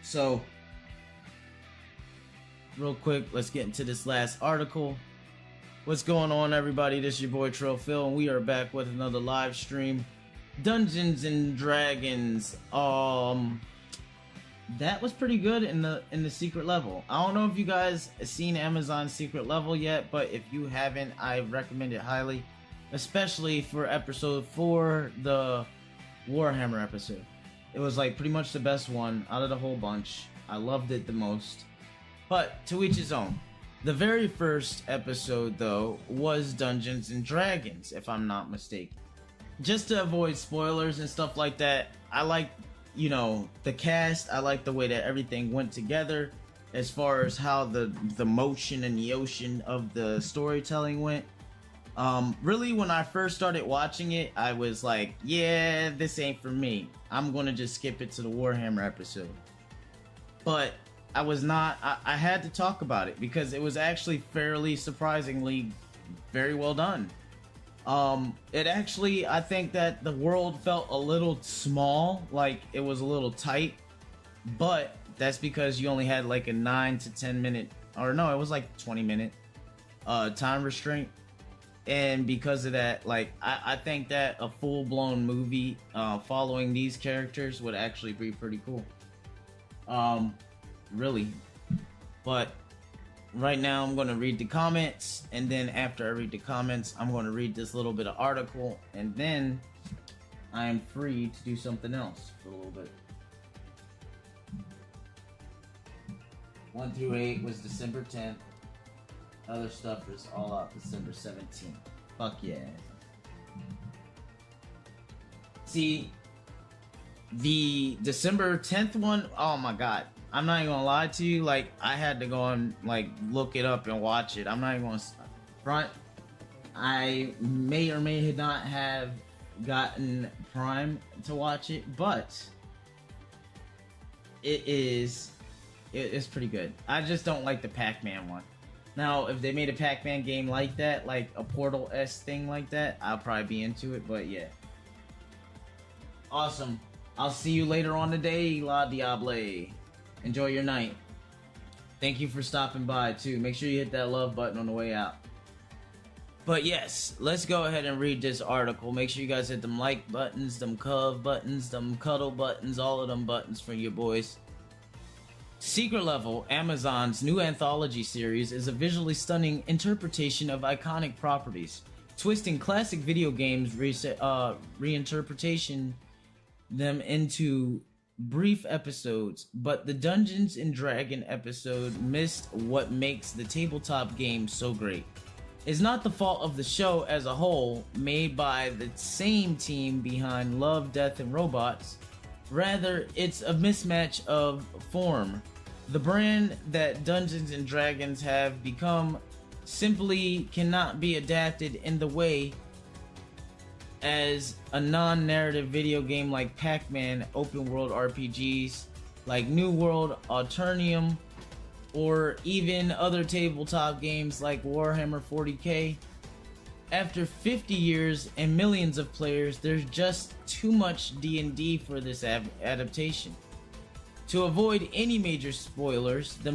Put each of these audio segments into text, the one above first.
So, real quick, let's get into this last article. What's going on, everybody? This is your boy TrillPhill, and we are back with another live stream. Dungeons and Dragons. That was pretty good in the secret level. I don't know if you guys have seen Amazon's secret level yet, but if you haven't, I recommend it highly, especially for episode 4, the Warhammer episode. It was like pretty much the best one out of the whole bunch. I loved it the most. But to each his own. The very first episode, though, was Dungeons and Dragons, if I'm not mistaken. Just to avoid spoilers and stuff like that, I like, you know, the cast. I like the way that everything went together as far as how the motion and the ocean of the storytelling went. Really, when I first started watching it, I was like, yeah, this ain't for me. I'm gonna just skip it to the Warhammer episode. But I was not, I had to talk about it because it was actually fairly surprisingly very well done. It actually, I think that the world felt a little small, like it was a little tight, but that's because you only had like a 9 to 10 minute, or no, it was like 20-minute time restraint. And because of that, like, I think that a full-blown movie following these characters would actually be pretty cool. Really. But right now I'm going to read the comments, and then after I read the comments, I'm going to read this little bit of article, and then I am free to do something else for a little bit. 1 through 8 was December 10th. Other stuff is all out December 17th. Fuck yeah. See, the December 10th one, oh my god. I'm not even gonna lie to you, like, I had to go and, like, look it up and watch it. I'm not even gonna front. I may or may not have gotten Prime to watch it, but it's pretty good. I just don't like the Pac-Man one. Now, if they made a Pac-Man game like that, like a Portal-esque thing like that, I'll probably be into it, but yeah. Awesome. I'll see you later on today, La Diable. Enjoy your night. Thank you for stopping by, too. Make sure you hit that love button on the way out. But yes, let's go ahead and read this article. Make sure you guys hit them like buttons, them cove buttons, them cuddle buttons, all of them buttons for your boys. Secret Level, Amazon's new anthology series, is a visually stunning interpretation of iconic properties, twisting classic video games reinterpretation them into brief episodes, but the Dungeons and Dragon episode missed what makes the tabletop game so great. It's not the fault of the show as a whole, made by the same team behind Love, Death, and Robots. Rather, it's a mismatch of form. The brand that Dungeons and Dragons have become simply cannot be adapted in the way as a non-narrative video game like Pac-Man, open world RPGs like New World, Alternium, or even other tabletop games like Warhammer 40k. After 50 years and millions of players, there's just too much D&D for this adaptation. To avoid any major spoilers, the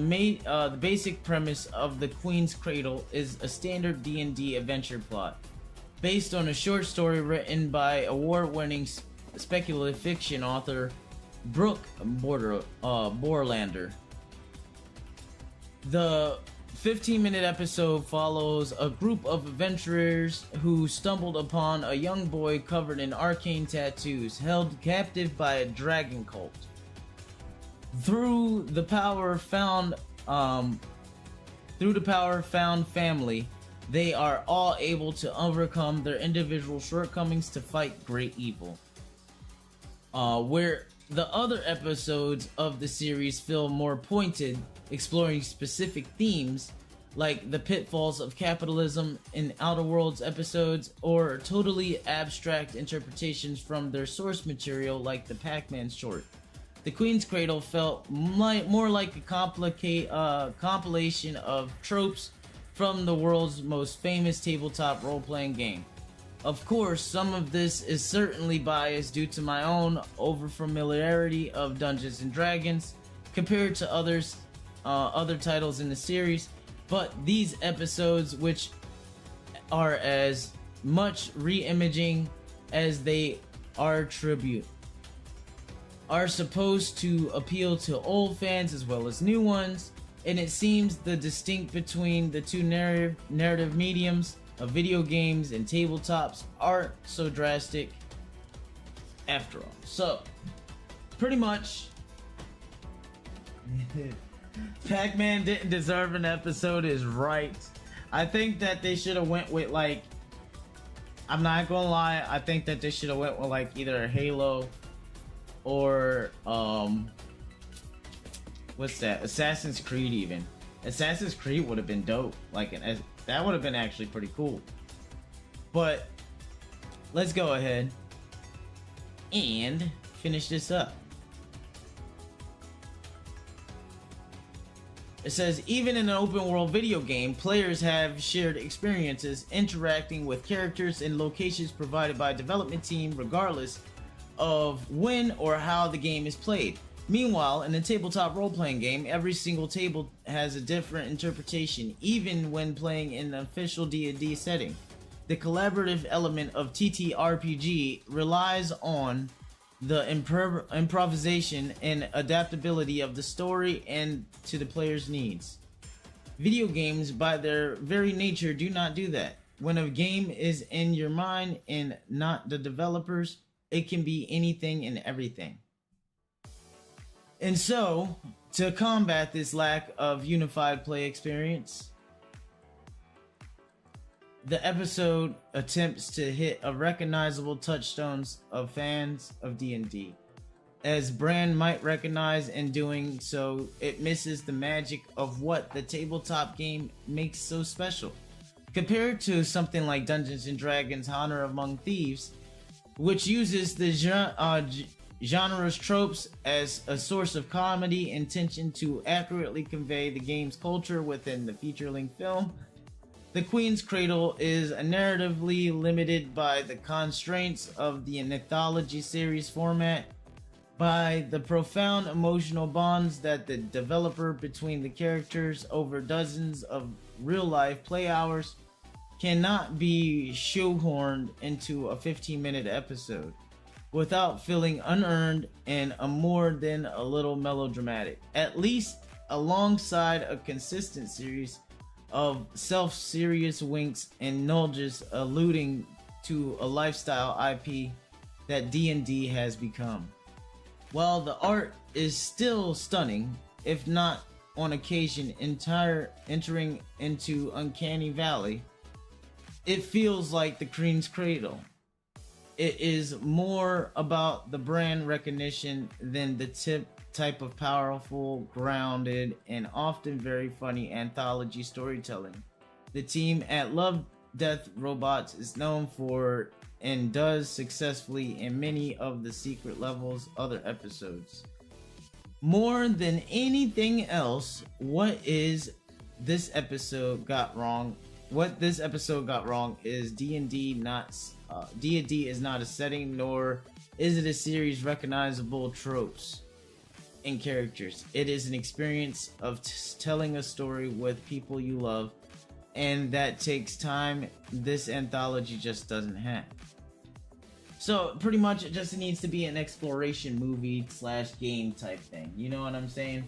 basic premise of The Queen's Cradle is a standard D&D adventure plot, based on a short story written by award-winning speculative fiction author Brooke Borlander. The 15-minute episode follows a group of adventurers who stumbled upon a young boy covered in arcane tattoos, held captive by a dragon cult. Through the power found family, they are all able to overcome their individual shortcomings to fight great evil. Where the other episodes of the series feel more pointed, exploring specific themes like the pitfalls of capitalism in Outer Worlds episodes, or totally abstract interpretations from their source material like the Pac-Man short. The Queen's Cradle felt more like a compilation of tropes from the world's most famous tabletop role-playing game. Of course, some of this is certainly biased due to my own overfamiliarity of Dungeons and Dragons, compared to other titles in the series, but these episodes, which are as much re-imaging as they are tribute, are supposed to appeal to old fans as well as new ones, and it seems the distinct between the two narrative mediums of video games and tabletops aren't so drastic after all. So, pretty much, Pac-Man didn't deserve an episode is right. I think that they should have went with, like, I'm not gonna lie, I think that they should have went with like either a Halo or what's that? Assassin's Creed even. Assassin's Creed would have been dope. Like that would have been actually pretty cool. But let's go ahead and finish this up. It says, even in an open world video game, players have shared experiences interacting with characters in locations provided by a development team regardless of when or how the game is played. Meanwhile, in a tabletop role-playing game, every single table has a different interpretation, even when playing in an official D&D setting. The collaborative element of TTRPG relies on the improvisation and adaptability of the story and to the player's needs. Video games, by their very nature, do not do that. When a game is in your mind and not the developers, it can be anything and everything. And so, to combat this lack of unified play experience, the episode attempts to hit a recognizable touchstones of fans of D&D. As Brand might recognize, in doing so, it misses the magic of what the tabletop game makes so special. Compared to something like Dungeons & Dragons Honor Among Thieves, which uses the genre's tropes as a source of comedy intention to accurately convey the game's culture within the feature-length film, The Queen's Cradle is narratively limited by the constraints of the anthology series format, by the profound emotional bonds that the developer between the characters over dozens of real-life play hours cannot be shoehorned into a 15-minute episode without feeling unearned and a more than a little melodramatic, at least alongside a consistent series of self-serious winks and nudges alluding to a lifestyle IP that D&D has become. While the art is still stunning, if not on occasion entering into Uncanny Valley, it feels like the Queen's Cradle. It is more about the brand recognition than the type of powerful, grounded, and often very funny anthology storytelling the team at Love, Death, Robots is known for and does successfully in many of the Secret Level's other episodes. More than anything else, what this episode got wrong is D&D is not a setting, nor is it a series recognizable tropes and characters. It is an experience of telling a story with people you love, and that takes time this anthology just doesn't have. So pretty much it just needs to be an exploration movie / game type thing. You know what I'm saying?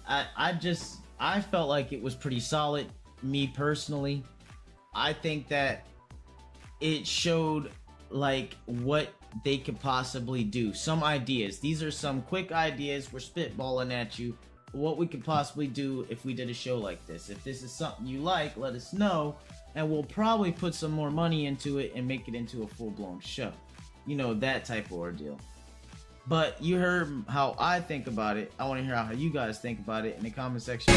I felt like it was pretty solid, me personally. I think that it showed like what they could possibly do. Some ideas. These are some quick ideas. We're spitballing at you. What we could possibly do if we did a show like this. If this is something you like, let us know, and we'll probably put some more money into it and make it into a full-blown show. You know, that type of ordeal. But you heard how I think about it. I want to hear how you guys think about it in the comment section.